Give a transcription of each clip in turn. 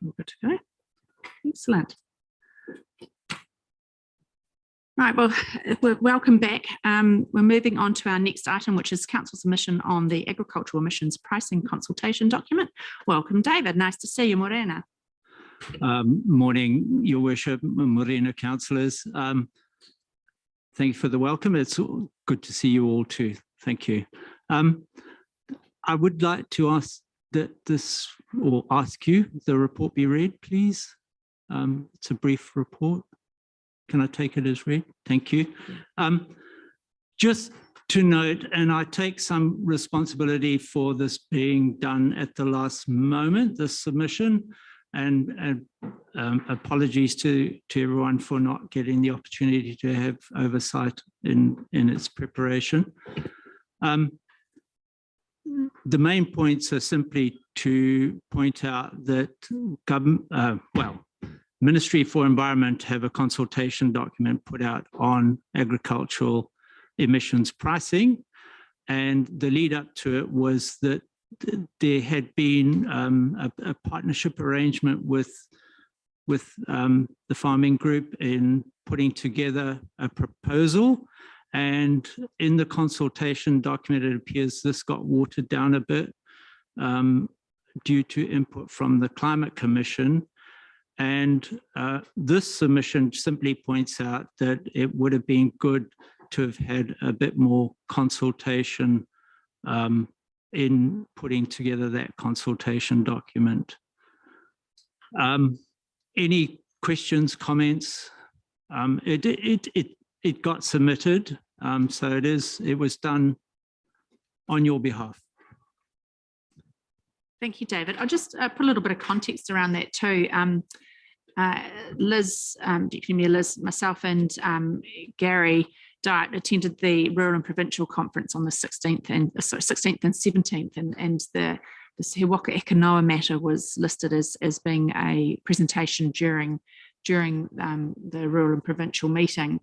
We're good to go. Excellent. Right, well, welcome back. We're moving on to our next item, which is Council submission on the Agricultural Emissions Pricing Consultation Document. Welcome, David. Nice to see you, Morena. Morning, Your Worship, Morena councillors. Thank you for the welcome. It's good to see you all too. Thank you. I would like to ask that ask you the report be read, please. It's a brief report. Can I take it as read? Thank you. Just to note, and I take some responsibility for this being done at the last moment, this submission, and apologies to everyone for not getting the opportunity to have oversight in its preparation. The main points are simply to point out that Ministry for Environment have a consultation document put out on agricultural emissions pricing, and the lead up to it was that there had been a partnership arrangement with the farming group in putting together a proposal, and in the consultation document it appears this got watered down a bit due to input from the Climate Commission. And this submission simply points out that it would have been good to have had a bit more consultation in putting together that consultation document. Any questions, comments? It got submitted, so it was done on your behalf. Thank you, David. I'll just put a little bit of context around that too. Liz, Deputy Mayor Liz, myself and Gary Dart attended the Rural and Provincial Conference on the 16th and 17th, and this He Waka Eke Noa matter was listed as being a presentation during the Rural and Provincial meeting.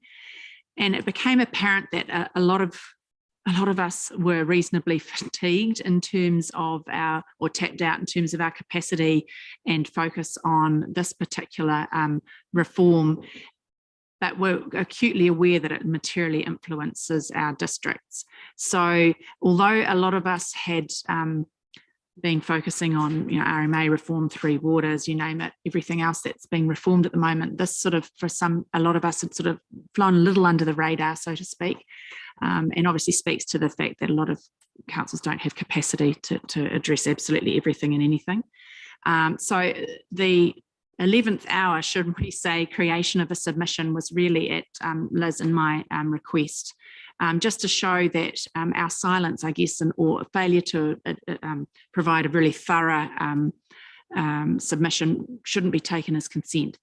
And it became apparent that a lot of us were reasonably fatigued in terms of or tapped out in terms of our capacity and focus on this particular reform, but we're acutely aware that it materially influences our districts. So although a lot of us had been focusing on RMA reform, Three Waters, you name it, everything else that's being reformed at the moment, this sort of, for a lot of us, had sort of flown a little under the radar, so to speak. And obviously speaks to the fact that a lot of councils don't have capacity to address absolutely everything and anything. So the 11th hour, should we say, creation of a submission was really at Liz and my request, just to show that our silence, I guess, or failure to provide a really thorough submission shouldn't be taken as consent.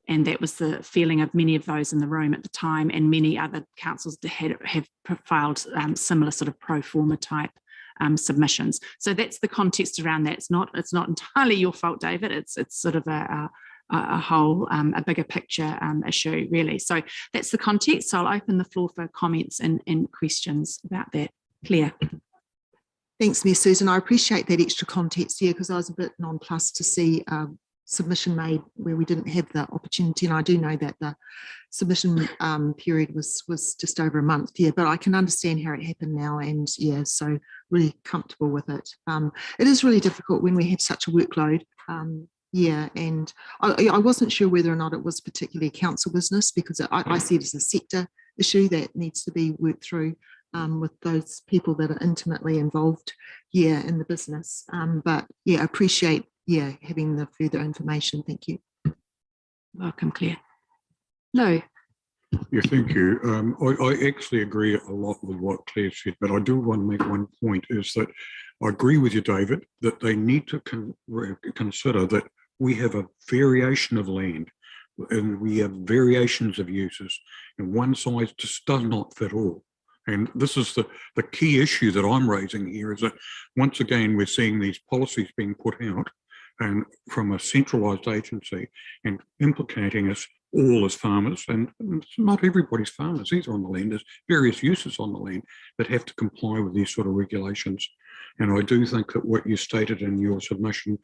And that was the feeling of many of those in the room at the time, and many other councils have filed similar sort of pro forma type submissions. So that's the context around that. It's not entirely your fault, David. It's sort of a whole, a bigger picture issue, really. So that's the context. So I'll open the floor for comments and questions about that. Claire. Thanks, Mayor Susan. I appreciate that extra context here, because I was a bit nonplussed to see submission made where we didn't have the opportunity, and I do know that the submission period was just over a month, but I can understand how it happened now, and so really comfortable with it. It is really difficult when we have such a workload, and I wasn't sure whether or not it was particularly council business, because I see it as a sector issue that needs to be worked through with those people that are intimately involved in the business, but appreciate having the further information. Thank you. Welcome, Claire. Lou. Yeah, thank you. I actually agree a lot with what Claire said, but I do want to make one point, is that I agree with you, David, that they need to consider that we have a variation of land and we have variations of uses, and one size just does not fit all. And this is the key issue that I'm raising here, is that once again we're seeing these policies being put out and from a centralised agency and implicating us all as farmers, and it's not everybody's farmers either on the land. There's various uses on the land that have to comply with these sort of regulations. And I do think that what you stated in your submission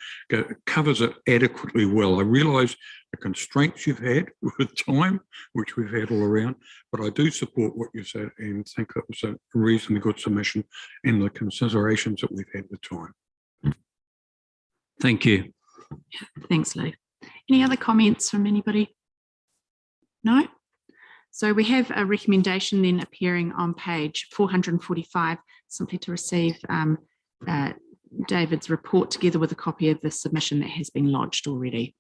covers it adequately well. I realise the constraints you've had with time, which we've had all around, but I do support what you said and think that was a reasonably good submission in the considerations that we've had with time. Thank you. Thanks, Lou. Any other comments from anybody? No? So we have a recommendation then appearing on page 445, simply to receive David's report together with a copy of the submission that has been lodged already.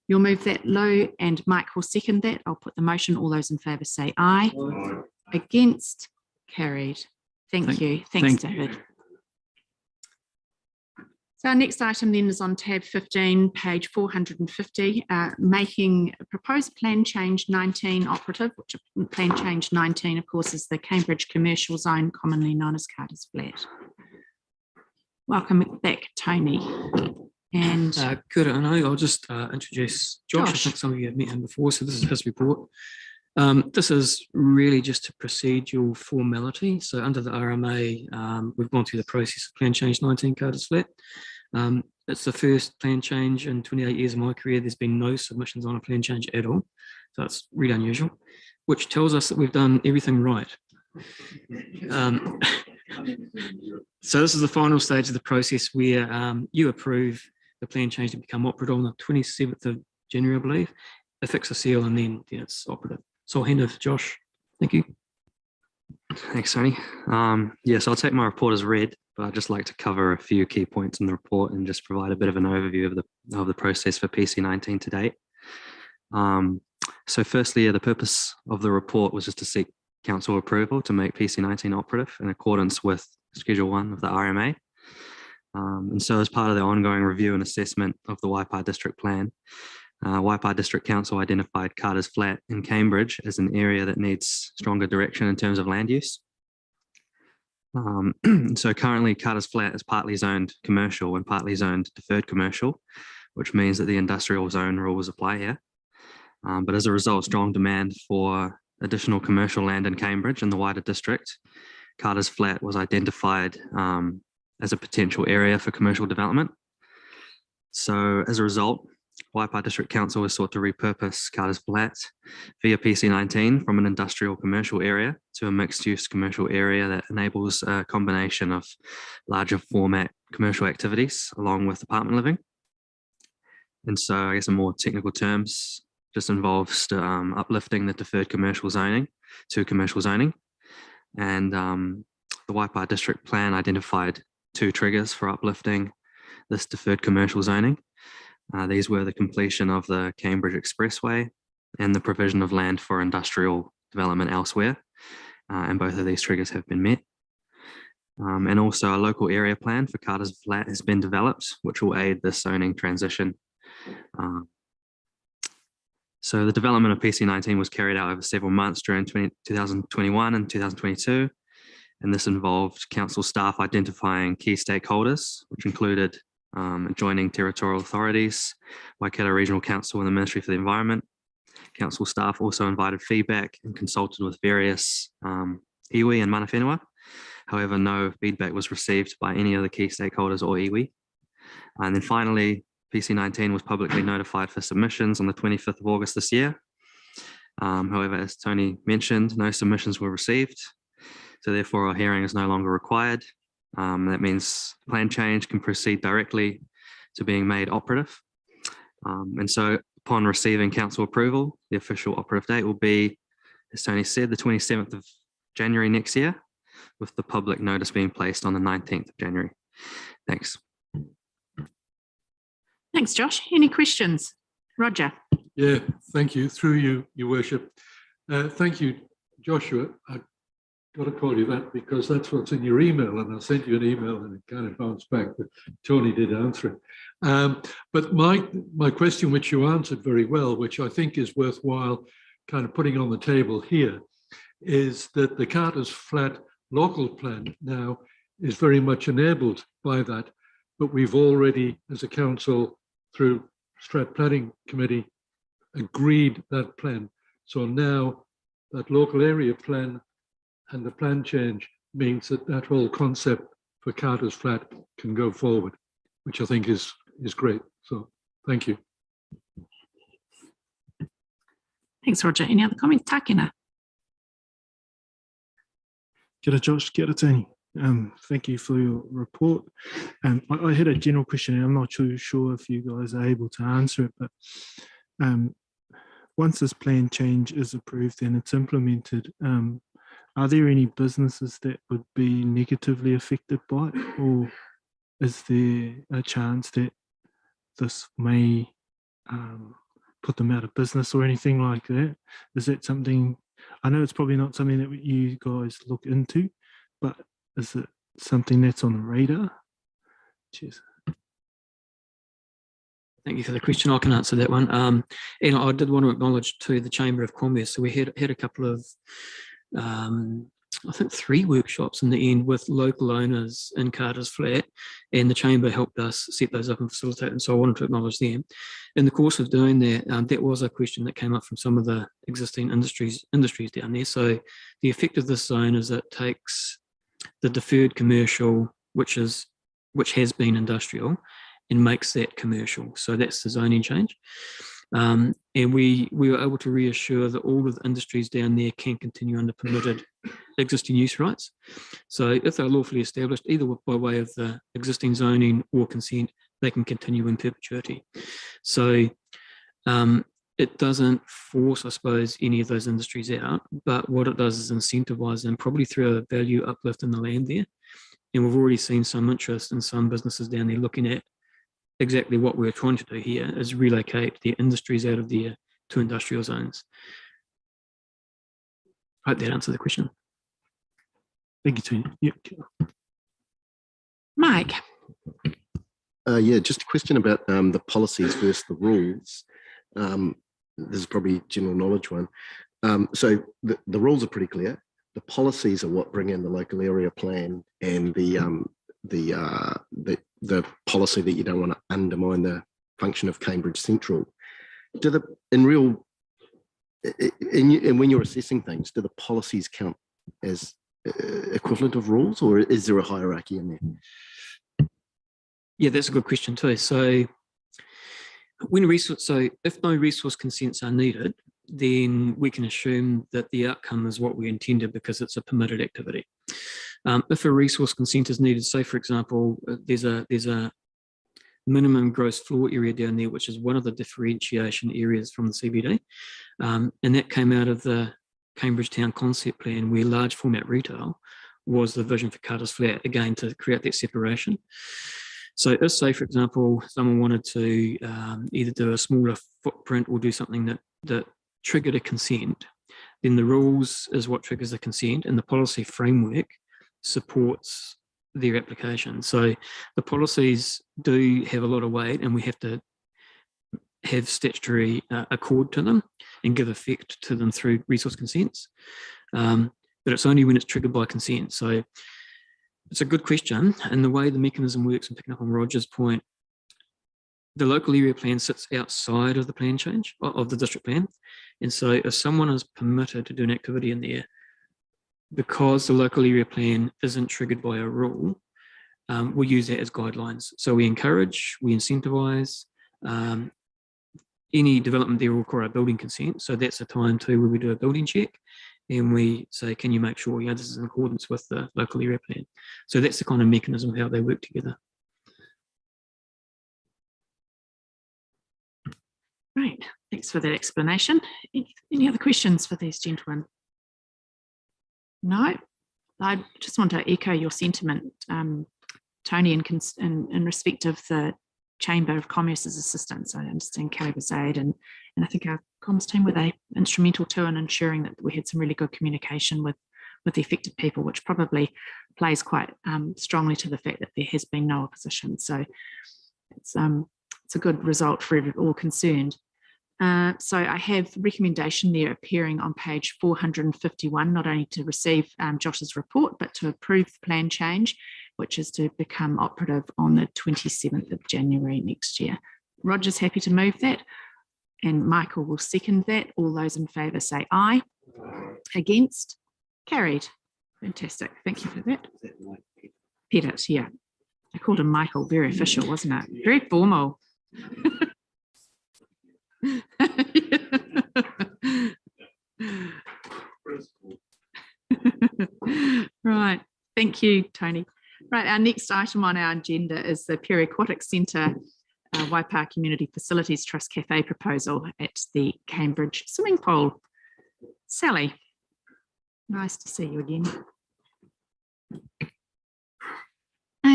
You'll move that, Lou, and Mike will second that. I'll put the motion. All those in favour say aye. Aye. Against? Carried. Thank you. Thanks, David. So our next item then is on tab 15, page 450, making a proposed plan change 19 operative, which plan change 19, of course, is the Cambridge commercial zone, commonly known as Carter's Flat. Welcome back, Tony. And good, and I'll just introduce Josh. I think some of you have met him before, so this is his report. This is really just a procedural formality. So under the RMA, we've gone through the process of plan change 19 Carter's Flat. It's the first plan change in 28 years of my career. There's been no submissions on a plan change at all. So it's really unusual, which tells us that we've done everything right. So this is the final stage of the process where you approve the plan change to become operative on the 27th of January, I believe. Affix a seal and then it's operative. So I'll hand over to Josh. Thank you. Thanks, Tony. Yes, I'll take my report as read, but I'd just like to cover a few key points in the report and just provide a bit of an overview of the process for PC19 to date. So firstly, the purpose of the report was just to seek council approval to make PC19 operative in accordance with Schedule 1 of the RMA. And so as part of the ongoing review and assessment of the Waipa District Plan, Waipa District Council identified Carter's Flat in Cambridge as an area that needs stronger direction in terms of land use. So currently Carter's Flat is partly zoned commercial and partly zoned deferred commercial, which means that the industrial zone rules apply here. But as a result, strong demand for additional commercial land in Cambridge and the wider district, Carter's Flat was identified as a potential area for commercial development. So as a result, Waipa District Council has sought to repurpose Carter's Flat via PC19 from an industrial commercial area to a mixed-use commercial area that enables a combination of larger format commercial activities along with apartment living. And so I guess in more technical terms, just involves uplifting the deferred commercial zoning to commercial zoning. And the Waipa District Plan identified 2 triggers for uplifting this deferred commercial zoning. These were the completion of the Cambridge Expressway and the provision of land for industrial development elsewhere. And both of these triggers have been met. And also a local area plan for Carter's Flat has been developed, which will aid this zoning transition. So the development of PC19 was carried out over several months during 2021 and 2022. And this involved council staff identifying key stakeholders, which included adjoining territorial authorities, Waikato Regional Council and the Ministry for the Environment. Council staff also invited feedback and consulted with various iwi and mana whenua. However, no feedback was received by any of the key stakeholders or iwi. And then finally, PC19 was publicly notified for submissions on the 25th of August this year. However, as Tony mentioned, no submissions were received. So therefore, our hearing is no longer required. That means plan change can proceed directly to being made operative. And so upon receiving council approval, the official operative date will be, as Tony said, the 27th of January next year, with the public notice being placed on the 19th of January. Thanks. thanks, Josh. Any questions? Roger. Yeah, thank you. Through you, Your Worship. Thank you, Joshua. Got to call you that because that's what's in your email, and I sent you an email and it kind of bounced back, but Tony did answer it. But my question, which you answered very well, which I think is worthwhile kind of putting on the table here, is that the Carter's Flat local plan now is very much enabled by that, but we've already, as a council, through Strat Planning Committee, agreed that plan. So now that local area plan and the plan change means that that whole concept for Carter's Flat can go forward, which I think is great. So thank you. Thanks, Roger. Any other comments? Takina? Kia ora, Josh. Kia ora, Tony. Thank you for your report. I had a general question, and I'm not too sure if you guys are able to answer it, but once this plan change is approved and it's implemented, are there any businesses that would be negatively affected by it, or is there a chance that this may put them out of business or anything like that? Is that something, I know it's probably not something that you guys look into, but is it something that's on the radar? Cheers. Thank you for the question. I can answer that one. And I did want to acknowledge to the Chamber of Commerce. So we had a couple of, I think 3 workshops in the end with local owners in Carter's Flat, and the Chamber helped us set those up and facilitate them. So I wanted to acknowledge them. In the course of doing that, that was a question that came up from some of the existing industries down there. So the effect of this zone is it takes the deferred commercial, which has been industrial, and makes that commercial. So that's the zoning change. And we were able to reassure that all of the industries down there can continue under permitted existing use rights. So if they're lawfully established, either by way of the existing zoning or consent, they can continue in perpetuity. So it doesn't force, I suppose, any of those industries out, but what it does is incentivize them, probably through a value uplift in the land there. And we've already seen some interest in some businesses down there looking at exactly what we're trying to do here, is relocate their industries out of there to industrial zones. I hope that answered the question. Thank you, Tony. Yep. Mike? Yeah, just a question about the policies versus the rules. This is probably general knowledge one. So the rules are pretty clear. The policies are what bring in the local area plan and the policy that you don't want to undermine the function of Cambridge Central. And when you're assessing things, do the policies count as equivalent of rules, or is there a hierarchy in there? Yeah, that's a good question too. So if no resource consents are needed, then we can assume that the outcome is what we intended because it's a permitted activity. If a resource consent is needed, say for example, there's a minimum gross floor area down there, which is one of the differentiation areas from the CBD, and that came out of the Cambridge Town Concept Plan, where large format retail was the vision for Carter's Flat, again to create that separation. So if, say for example, someone wanted to either do a smaller footprint or do something that triggered a consent, then the rules is what triggers the consent, and the policy framework supports their application. So the policies do have a lot of weight, and we have to have statutory accord to them and give effect to them through resource consents. But it's only when it's triggered by consent. So it's a good question. And the way the mechanism works, and picking up on Roger's point, the local area plan sits outside of the plan change, of the district plan. And so if someone is permitted to do an activity in there, because the local area plan isn't triggered by a rule, we use that as guidelines. So we encourage, we incentivize, any development there will require a building consent. So that's a time too where we do a building check and we say, can you make sure this is in accordance with the local area plan? So that's the kind of mechanism of how they work together. Great, thanks for that explanation. Any other questions for these gentlemen? No, I just want to echo your sentiment, Tony, in respect of the Chamber of Commerce's assistance. I understand Kelly was aid, and I think our comms team were they instrumental too in ensuring that we had some really good communication with the affected people, which probably plays quite strongly to the fact that there has been no opposition. So it's a good result for all concerned. So I have recommendation there appearing on page 451, not only to receive Josh's report, but to approve the plan change, which is to become operative on the 27th of January next year. Roger's happy to move that, and Michael will second that. All those in favour say aye. Against? Carried. Fantastic. Thank you for that. Pettit, yeah. I called him Michael, very official, wasn't it? Very formal. Right, thank you, Tony. Right, our next item on our agenda is the Perry Aquatic Centre Waipa Community Facilities Trust Cafe proposal at the Cambridge swimming pool. Sally, nice to see you again.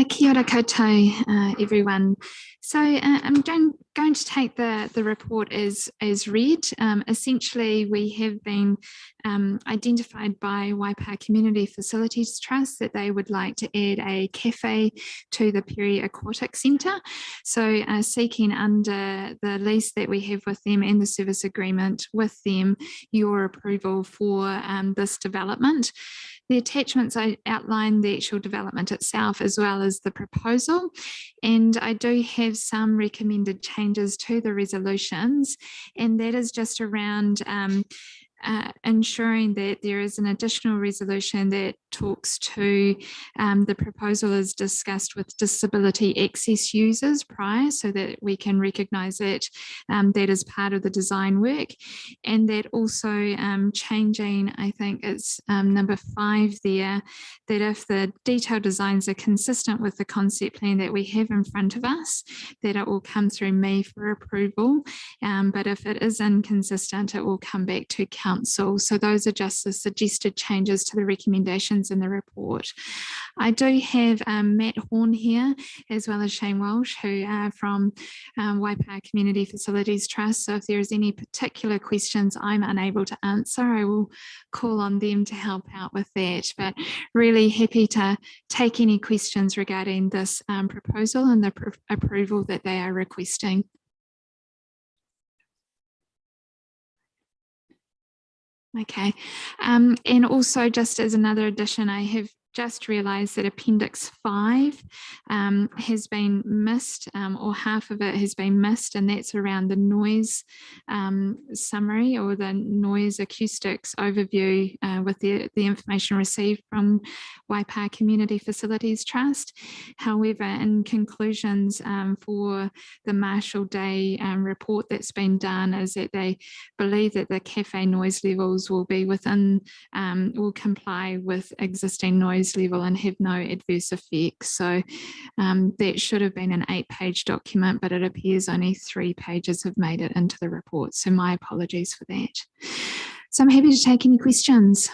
Kia ora koutou, everyone. So I'm going to take the report as read. Essentially, we have been identified by Waipa Community Facilities Trust that they would like to add a cafe to the Perry Aquatic Centre. So seeking under the lease that we have with them and the service agreement with them, your approval for this development. The attachments I outline the actual development itself as well as the proposal, and I do have some recommended changes to the resolutions, and that is just around ensuring that there is an additional resolution that talks to the proposal is discussed with disability access users prior, so that we can recognise that that is part of the design work, and that also changing, I think it's number 5 there, that if the detailed designs are consistent with the concept plan that we have in front of us, that it will come through me for approval, but if it is inconsistent, it will come back to council. So those are just the suggested changes to the recommendations in the report. I do have Matt Horn here, as well as Shane Walsh, who are from Waipa Community Facilities Trust. So if there's any particular questions I'm unable to answer, I will call on them to help out with that. But really happy to take any questions regarding this proposal and the approval that they are requesting. Okay, and also just as another addition, I have just realised that Appendix 5 has been missed, or half of it has been missed, and that's around the noise summary or the noise acoustics overview with the information received from Waipa Community Facilities Trust. However, in conclusions for the Marshall Day report that's been done, is that they believe that the cafe noise levels will be within, will comply with existing noise level and have no adverse effects. So that should have been an 8-page document, but it appears only 3 pages have made it into the report. So my apologies for that. So I'm happy to take any questions.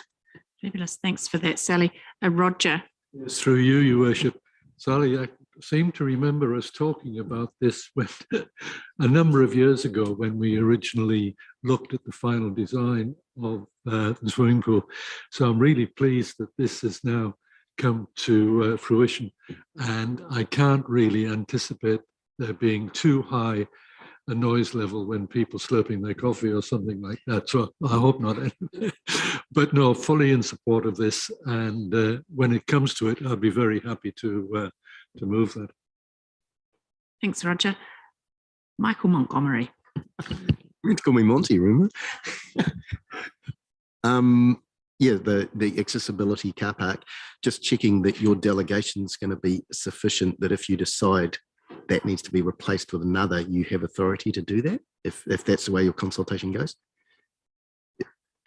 Fabulous, thanks for that, Sally. Roger. Yes, through you, Your Worship. Sally, I seem to remember us talking about this when, a number of years ago when we originally looked at the final design of the swimming pool. So I'm really pleased that this has now come to fruition, and I can't really anticipate there being too high a noise level when people slurping their coffee or something like that. So I hope not. But no, fully in support of this, and when it comes to it, I'll be very happy to move that. Thanks, Roger. Michael Montgomery. It's called me Monty, remember? Yeah, the accessibility car park, just checking that your delegation is going to be sufficient, that if you decide that needs to be replaced with another, you have authority to do that, if that's the way your consultation goes?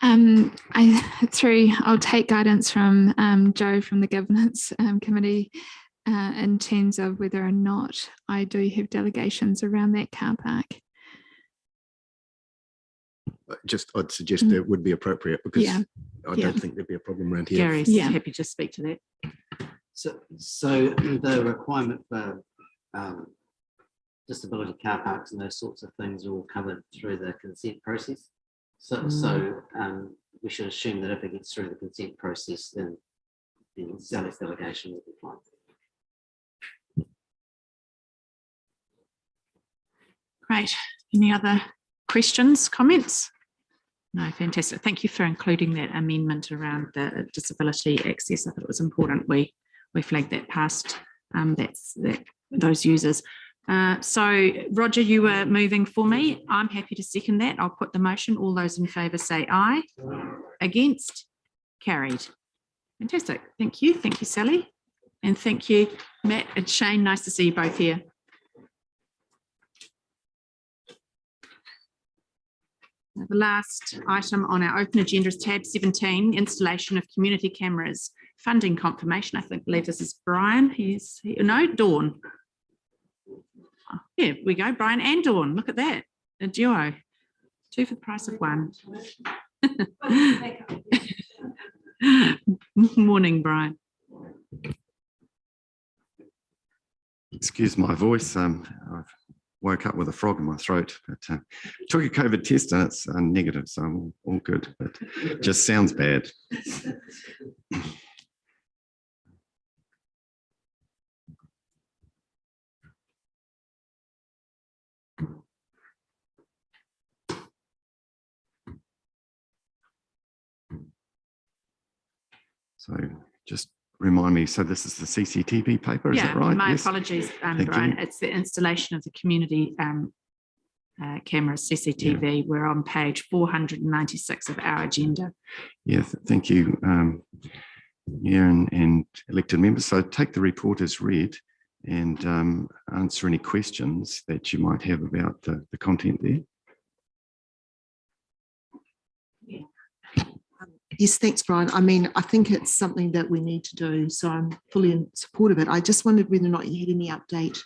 I'll take guidance from Joe from the governance committee in terms of whether or not I do have delegations around that car park. I'd suggest that would be appropriate, because I don't think there'd be a problem around here. Gary's happy to speak to that. So the requirement for disability car parks and those sorts of things are all covered through the consent process. So we should assume that if it gets through the consent process, then Sally's delegation will be fine. Great. Any other questions, comments? No, fantastic. Thank you for including that amendment around the disability access. I thought it was important we flagged that past those users. So Roger, you were moving for me. I'm happy to second that. I'll put the motion. All those in favour say aye. Against? Carried. Fantastic. Thank you. Thank you, Sally. And thank you, Matt and Shane. Nice to see you both here. Now, the last item on our open agenda is tab 17, installation of community cameras, funding confirmation. I believe this is Brian. No, Dawn. Oh, here we go, Brian and Dawn. Look at that, a duo. 2 for the price of 1. Morning, Brian. Excuse my voice. I woke up with a frog in my throat, but took a COVID test and it's negative, so I'm all good, but it just sounds bad. So just remind me, so this is the CCTV paper, is that right? My Yes. apologies, Thank Brian. you. It's the installation of the community cameras, CCTV. We're on page 496 of our agenda. Yeah, thank you, yeah, and elected members. So take the report as read and answer any questions that you might have about the content there. Yes, thanks, Brian. I mean, I think it's something that we need to do, so I'm fully in support of it. I just wondered whether or not you had any update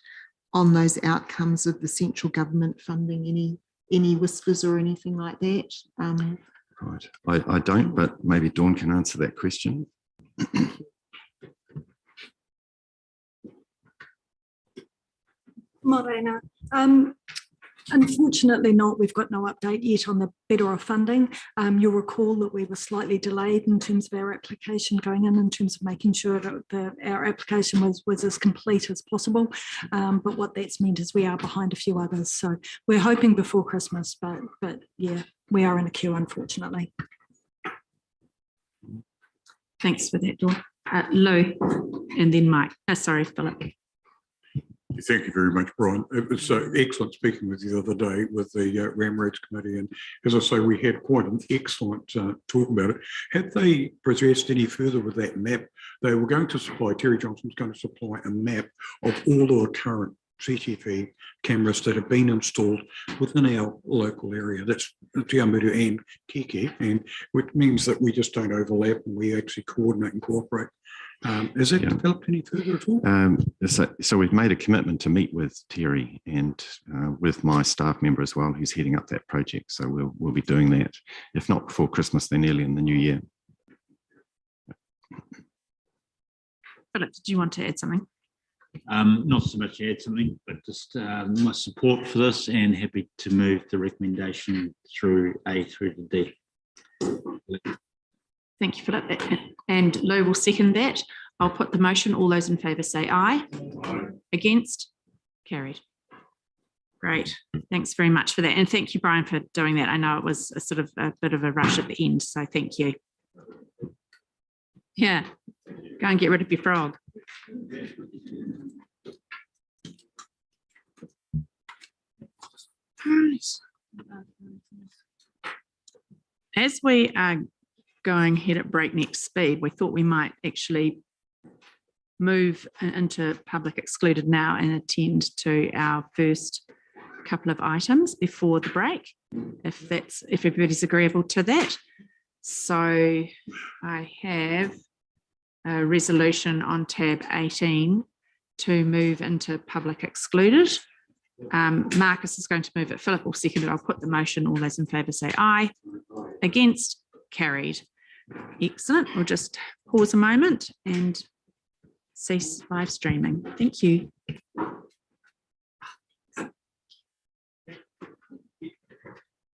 on those outcomes of the central government funding, any whispers or anything like that. Right, I don't, but maybe Dawn can answer that question. Morena. Unfortunately not, we've got no update yet on the Better Off funding. You'll recall that we were slightly delayed in terms of our application going in terms of making sure that our application was as complete as possible. But what that's meant is we are behind a few others. So we're hoping before Christmas, but yeah, we are in a queue, unfortunately. Thanks for that, Dawn. Lou, and then Mike. Sorry, Philip. Thank you very much, Brian. It was excellent speaking with you the other day with the RamRads committee. And as I say, we had quite an excellent talk about it. Had they progressed any further with that map, they were going to supply, Terry Johnson's going to supply a map of all the current CCTV cameras that have been installed within our local area. That's Te Awamutu and Keke, and which means that we just don't overlap and we actually coordinate and cooperate. Has that developed any further at all? So we've made a commitment to meet with Terry and with my staff member as well, who's heading up that project. So we'll be doing that, if not before Christmas, then early in the new year. Philip, did you want to add something? Not so much add something, but just my support for this and happy to move the recommendation through A through to D. Thank you, Philip. And Lou will second that. I'll put the motion. All those in favour say aye. Aye. Against? Carried. Great. Thanks very much for that. And thank you, Brian, for doing that. I know it was a sort of a bit of a rush at the end, so thank you. Yeah, go and get rid of your frog. As we are going ahead at breakneck speed, we thought we might actually move into public excluded now and attend to our first couple of items before the break, if everybody's agreeable to that. So I have a resolution on tab 18 to move into public excluded. Marcus is going to move it. Philip will second it. I'll put the motion. All those in favour say aye. Against? Carried. Excellent. We'll just pause a moment and cease live streaming. Thank you.